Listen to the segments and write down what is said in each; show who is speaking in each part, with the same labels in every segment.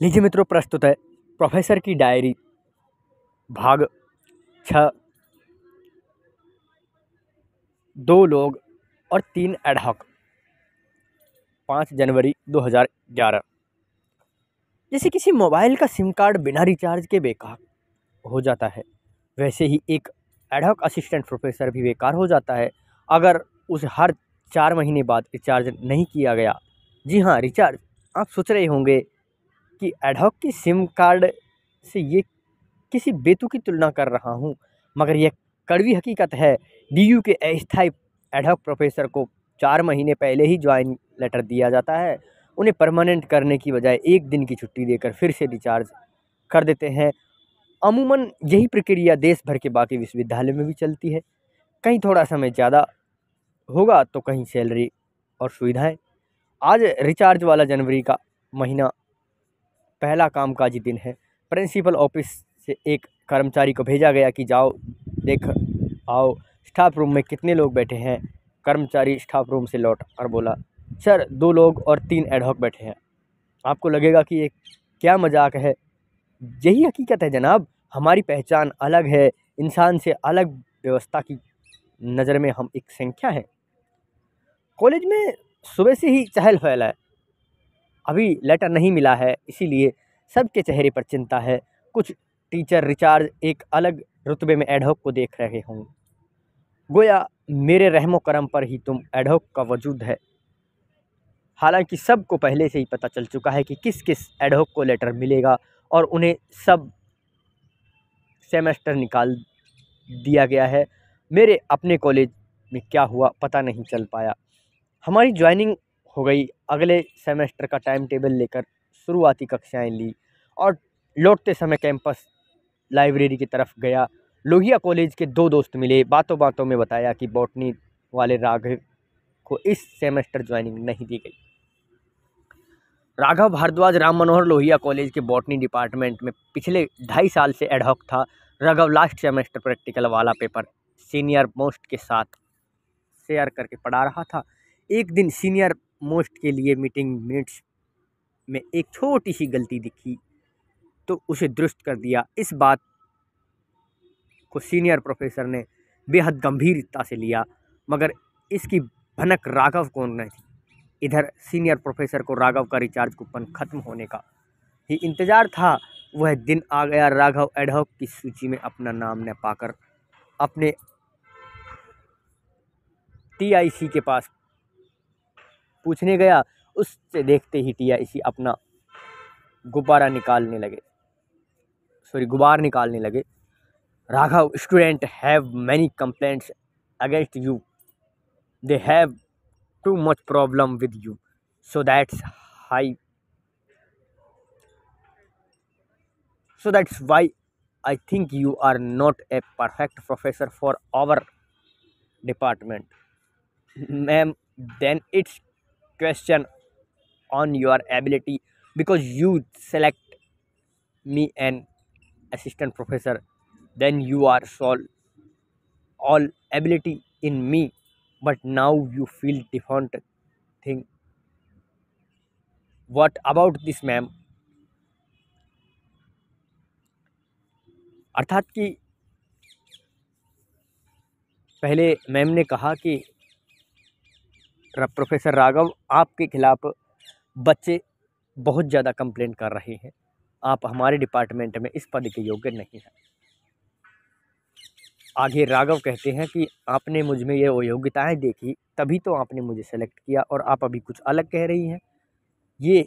Speaker 1: लीजिए मित्रों, प्रस्तुत है प्रोफेसर की डायरी भाग 6। 2 लोग और 3 एडहॉक। 5 जनवरी 2011। जैसे किसी मोबाइल का सिम कार्ड बिना रिचार्ज के बेकार हो जाता है, वैसे ही एक एडहॉक असिस्टेंट प्रोफेसर भी बेकार हो जाता है अगर उसे हर 4 महीने बाद रिचार्ज नहीं किया गया। जी हाँ, रिचार्ज। आप सोच रहे होंगे कि एडहॉक की सिम कार्ड से ये किसी बेतु की तुलना कर रहा हूँ, मगर यह कड़वी हकीकत है। डीयू के अस्थायी एडहॉक प्रोफेसर को 4 महीने पहले ही ज्वाइन लेटर दिया जाता है। उन्हें परमानेंट करने की बजाय 1 दिन की छुट्टी देकर फिर से रिचार्ज कर देते हैं। अमूमन यही प्रक्रिया देश भर के बाकी विश्वविद्यालय में भी चलती है। कहीं थोड़ा समय ज़्यादा होगा तो कहीं सैलरी और सुविधाएं। आज रिचार्ज वाला जनवरी का महीना पहला कामकाजी दिन है। प्रिंसिपल ऑफिस से एक कर्मचारी को भेजा गया कि जाओ देख आओ स्टाफ रूम में कितने लोग बैठे हैं। कर्मचारी स्टाफ रूम से लौट और बोला, सर 2 लोग और 3 एडहॉक बैठे हैं। आपको लगेगा कि ये क्या मजाक है। यही हकीकत है जनाब। हमारी पहचान अलग है, इंसान से अलग। व्यवस्था की नज़र में हम एक संख्या है। कॉलेज में सुबह से ही चहल पहल है। अभी लेटर नहीं मिला है, इसीलिए सबके चेहरे पर चिंता है। कुछ टीचर रिचार्ज एक अलग रुतबे में एडहॉक को देख रहे हों। गोया मेरे रहमो करम पर ही तुम एडहॉक का वजूद है। हालांकि सबको पहले से ही पता चल चुका है कि किस किस एडहॉक को लेटर मिलेगा और उन्हें सब सेमेस्टर निकाल दिया गया है। मेरे अपने कॉलेज में क्या हुआ पता नहीं चल पाया। हमारी ज्वाइनिंग हो गई। अगले सेमेस्टर का टाइम टेबल लेकर शुरुआती कक्षाएं ली और लौटते समय कैंपस लाइब्रेरी की तरफ गया। लोहिया कॉलेज के 2 दोस्त मिले। बातों बातों में बताया कि बॉटनी वाले राघव को इस सेमेस्टर ज्वाइनिंग नहीं दी गई। राघव भारद्वाज राम मनोहर लोहिया कॉलेज के बॉटनी डिपार्टमेंट में पिछले 2.5 साल से एडहॉक था। राघव लास्ट सेमेस्टर प्रैक्टिकल वाला पेपर सीनियर मोस्ट के साथ शेयर करके पढ़ा रहा था। एक दिन सीनियर मोस्ट के लिए मीटिंग मिनट्स में एक छोटी सी गलती दिखी तो उसे दुरुस्त कर दिया। इस बात को सीनियर प्रोफेसर ने बेहद गंभीरता से लिया, मगर इसकी भनक राघव को न थी। इधर सीनियर प्रोफेसर को राघव का रिचार्ज कूपन खत्म होने का ही इंतजार था। वह दिन आ गया। राघव एडहॉक की सूची में अपना नाम न पाकर अपने टीआईसी के पास पूछने गया। उससे देखते ही टीआईसी अपना गुब्बार निकालने लगे। Raghav, student have many complaints against you. They have too much problem with you, so that's high so that's why I think you are not a perfect professor for our department, ma'am. Then it's question on your ability, because you select me an assistant professor, then you are all ability in me, but now you feel different thing. What about this, ma'am? अर्थात कि पहले ma'am ने कहा कि professor Raghav, आपके खिलाफ बच्चे बहुत ज़्यादा कंप्लेंट कर रहे हैं। आप हमारे डिपार्टमेंट में इस पद के योग्य नहीं हैं। आगे राघव कहते हैं कि आपने मुझ में ये योग्यताएं देखी, तभी तो आपने मुझे सेलेक्ट किया, और आप अभी कुछ अलग कह रही हैं। ये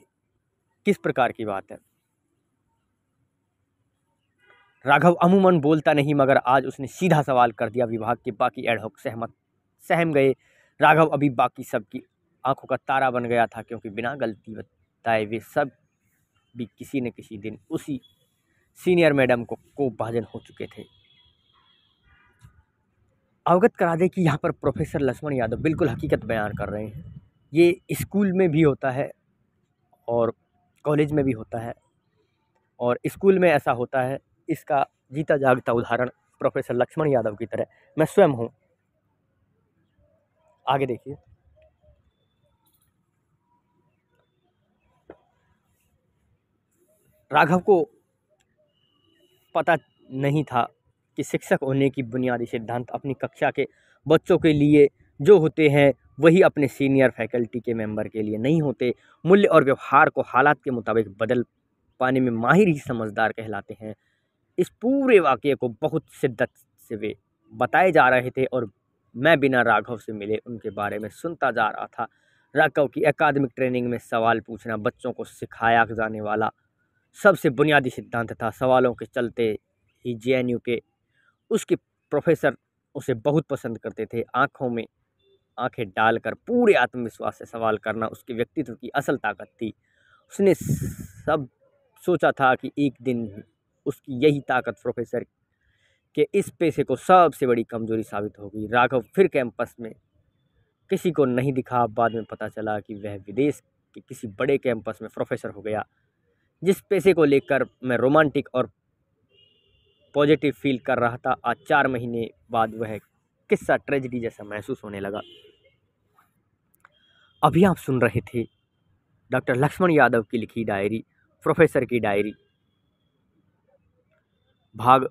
Speaker 1: किस प्रकार की बात है। राघव अमूमन बोलता नहीं, मगर आज उसने सीधा सवाल कर दिया। विभाग के बाकी एडहॉक सहम गए। राघव अभी बाकी सबकी आंखों का तारा बन गया था, क्योंकि बिना गलती बताए वे सब भी किसी न किसी दिन उसी सीनियर मैडम को कोपभाजन हो चुके थे। अवगत करा दें कि यहाँ पर प्रोफेसर लक्ष्मण यादव बिल्कुल हकीकत बयान कर रहे हैं। ये स्कूल में भी होता है और कॉलेज में भी होता है, और स्कूल में ऐसा होता है। इसका जीता जागता उदाहरण प्रोफेसर लक्ष्मण यादव की तरह मैं स्वयं हूँ। आगे देखिए। राघव को पता नहीं था कि शिक्षक होने की बुनियादी सिद्धांत अपनी कक्षा के बच्चों के लिए जो होते हैं वही अपने सीनियर फैकल्टी के मेंबर के लिए नहीं होते। मूल्य और व्यवहार को हालात के मुताबिक बदल पाने में माहिर ही समझदार कहलाते हैं। इस पूरे वाक़ये को बहुत शिद्दत से वे बताए जा रहे थे और मैं बिना राघव से मिले उनके बारे में सुनता जा रहा था। राघव की अकादमिक ट्रेनिंग में सवाल पूछना बच्चों को सिखाया जाने वाला सबसे बुनियादी सिद्धांत था। सवालों के चलते ही जेएनयू के उसके प्रोफेसर उसे बहुत पसंद करते थे। आँखों में आंखें डालकर पूरे आत्मविश्वास से सवाल करना उसके व्यक्तित्व की असल ताकत थी। उसने सब सोचा था कि एक दिन उसकी यही ताकत प्रोफेसर के इस पेशे को सबसे बड़ी कमजोरी साबित होगी। राघव फिर कैंपस में किसी को नहीं दिखा। बाद में पता चला कि वह विदेश के किसी बड़े कैंपस में प्रोफेसर हो गया। जिस पेशे को लेकर मैं रोमांटिक और पॉजिटिव फील कर रहा था, आज 4 महीने बाद वह किस्सा ट्रेजिडी जैसा महसूस होने लगा। अभी आप सुन रहे थे डॉक्टर लक्ष्मण यादव की लिखी डायरी, प्रोफेसर की डायरी, भाग